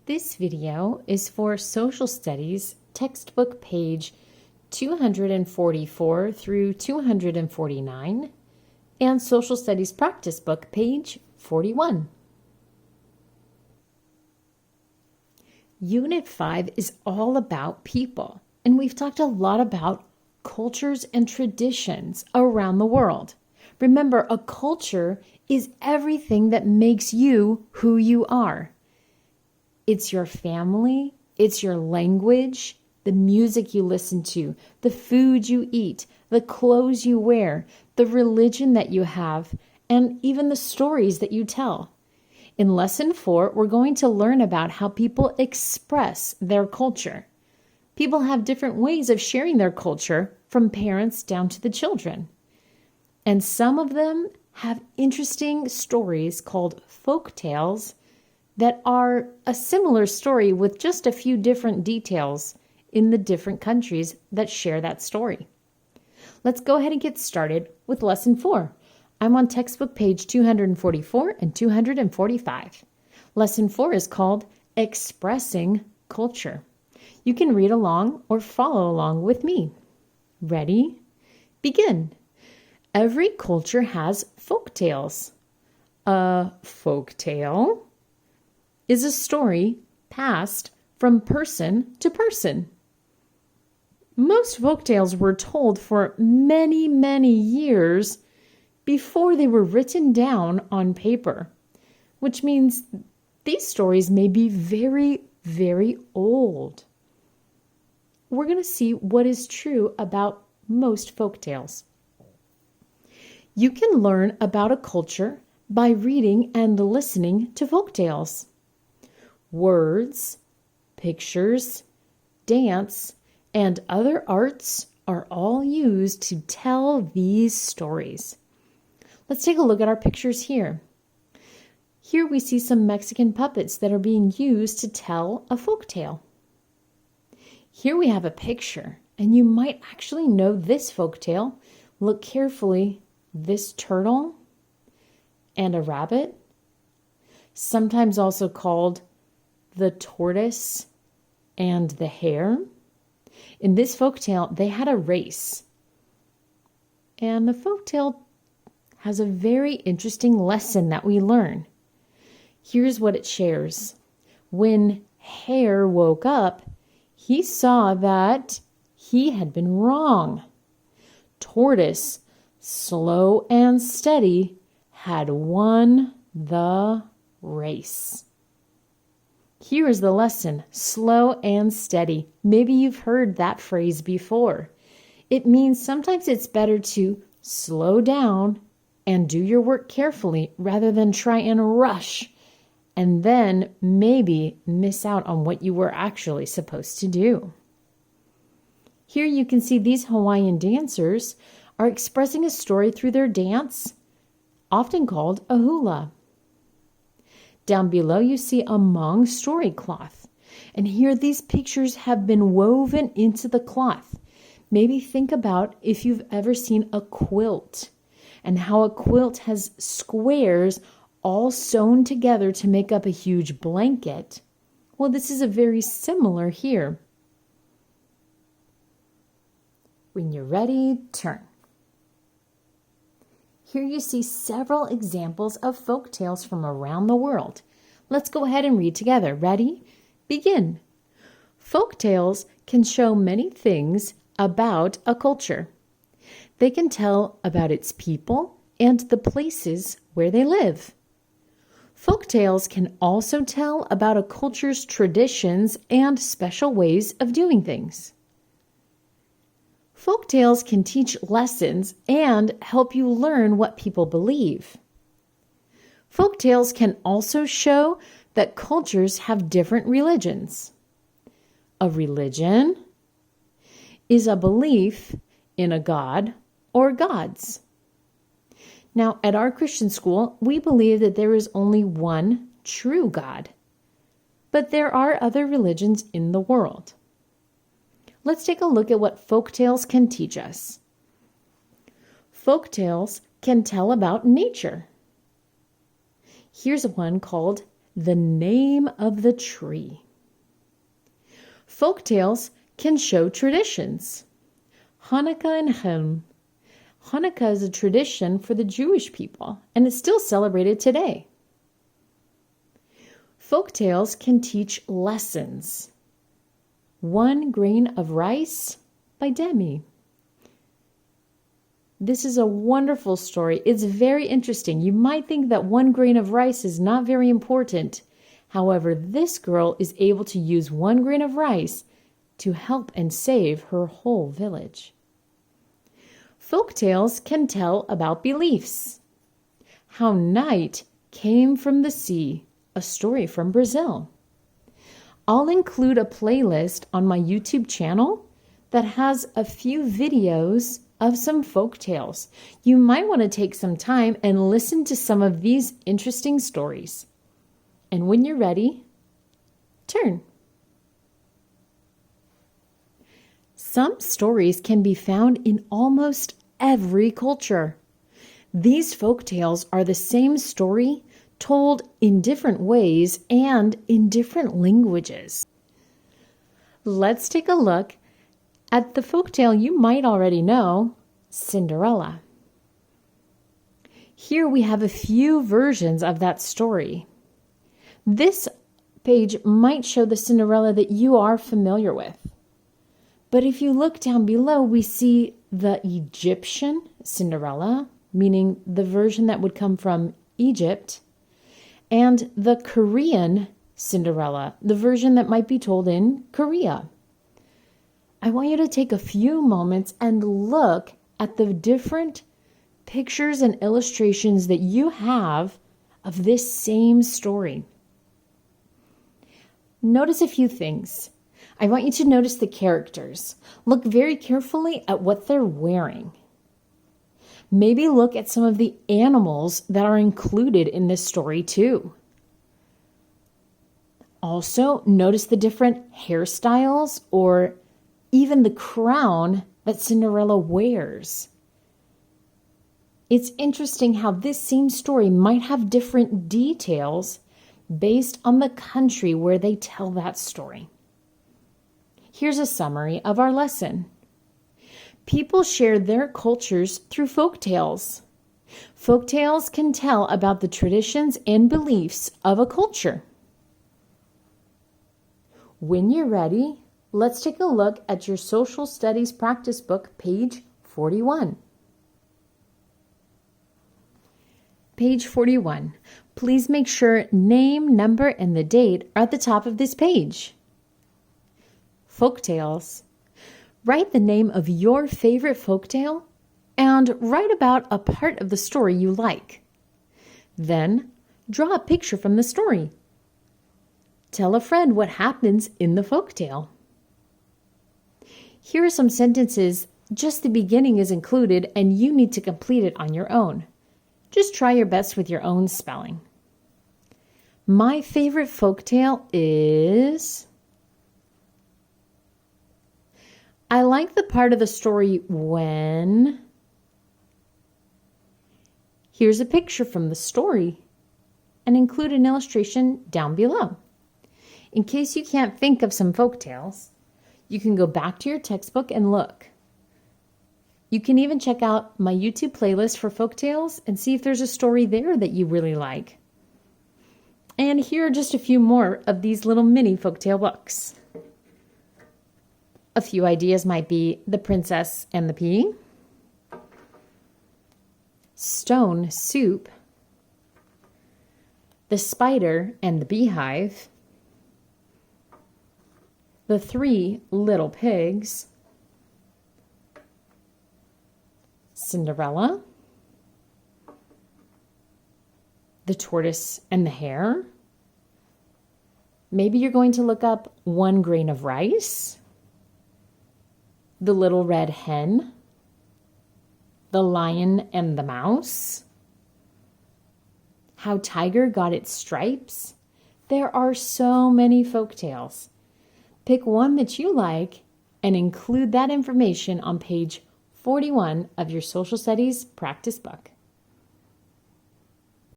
This video is for Social Studies textbook page 244 through 249 and Social Studies practice book page 41. Unit 5 is all about people, and we've talked a lot about cultures and traditions around the world. Remember, a culture is everything that makes you who you are. It's your family, it's your language, the music you listen to, the food you eat, the clothes you wear, the religion that you have, and even the stories that you tell. In Lesson 4, we're going to learn about how people express their culture. People have different ways of sharing their culture, from parents down to the children. And some of them have interesting stories called folktales that are a similar story with just a few different details in the different countries that share that story. Let's go ahead and get started with Lesson 4. I'm on textbook page 244 and 245. Lesson 4 is called Expressing Culture. You can read along or follow along with me. Ready? Begin. Every culture has folktales. A folktale is a story passed from person to person. Most folktales were told for many, many years before they were written down on paper, which means these stories may be very, very old. We're going to see what is true about most folktales. You can learn about a culture by reading and listening to folktales. Words, pictures, dance, and other arts are all used to tell these stories. Let's take a look at our pictures here. Here we see some Mexican puppets that are being used to tell a folktale. Here we have a picture, and you might actually know this folktale. Look carefully. This turtle and a rabbit, sometimes also called the tortoise and the hare. In this folktale, they had a race. And the folktale has a very interesting lesson that we learn. Here's what it shares. When Hare woke up, he saw that he had been wrong. Tortoise, slow and steady, had won the race. Here is the lesson, slow and steady. Maybe you've heard that phrase before. It means sometimes it's better to slow down and do your work carefully rather than try and rush and then maybe miss out on what you were actually supposed to do. Here you can see these Hawaiian dancers are expressing a story through their dance, often called a hula. Down below you see a Hmong story cloth, and here these pictures have been woven into the cloth. Maybe think about if you've ever seen a quilt and how a quilt has squares all sewn together to make up a huge blanket. Well, this is a very similar here. When you're ready, turn. Here you see several examples of folktales from around the world. Let's go ahead and read together. Ready? Begin. Folktales can show many things about a culture. They can tell about its people and the places where they live. Folktales can also tell about a culture's traditions and special ways of doing things. Folktales can teach lessons and help you learn what people believe. Folktales can also show that cultures have different religions. A religion is a belief in a god or gods. Now, at our Christian school, we believe that there is only one true God, but there are other religions in the world. Let's take a look at what folktales can teach us. Folktales can tell about nature. Here's one called The name of the tree. Folktales can show traditions. Hanukkah and Helm. Hanukkah is a tradition for the Jewish people, and it's still celebrated today. Folktales can teach lessons. One Grain of Rice by Demi. This is a wonderful story. It's very interesting. You might think that one grain of rice is not very important. However, this girl is able to use one grain of rice to help and save her whole village. Folktales can tell about beliefs. How night came from the sea, a story from Brazil. I'll include a playlist on my YouTube channel that has a few videos of some folk tales. You might want to take some time and listen to some of these interesting stories. And when you're ready, turn. Some stories can be found in almost every culture. These folk tales are the same story told in different ways and in different languages. Let's take a look at the folktale you might already know, Cinderella. Here we have a few versions of that story. This page might show the Cinderella that you are familiar with. But if you look down below, we see the Egyptian Cinderella, meaning the version that would come from Egypt, and the Korean Cinderella, the version that might be told in Korea. I want you to take a few moments and look at the different pictures and illustrations that you have of this same story. Notice a few things. I want you to notice the characters. Look very carefully at what they're wearing. Maybe look at some of the animals that are included in this story too. Also, notice the different hairstyles or even the crown that Cinderella wears. It's interesting how this same story might have different details based on the country where they tell that story. Here's a summary of our lesson. People share their cultures through folktales. Folktales can tell about the traditions and beliefs of a culture. When you're ready, let's take a look at your social studies practice book, page 41. Page 41. Please make sure name, number, and the date are at the top of this page. Folktales. Write the name of your favorite folktale and write about a part of the story you like. Then, draw a picture from the story. Tell a friend what happens in the folktale. Here are some sentences. Just the beginning is included and you need to complete it on your own. Just try your best with your own spelling. My favorite folktale is... I like the part of the story when... Here's a picture from the story and include an illustration down below. In case you can't think of some folktales, you can go back to your textbook and look. You can even check out my YouTube playlist for folktales and see if there's a story there that you really like. And here are just a few more of these little mini folktale books. A few ideas might be The Princess and the Pea, Stone Soup, The Spider and the Beehive, The Three Little Pigs, Cinderella, The Tortoise and the Hare. Maybe you're going to look up One Grain of Rice, The Little Red Hen, The Lion and the Mouse, How Tiger Got Its Stripes. There are so many folktales. Pick one that you like and include that information on page 41 of your social studies practice book.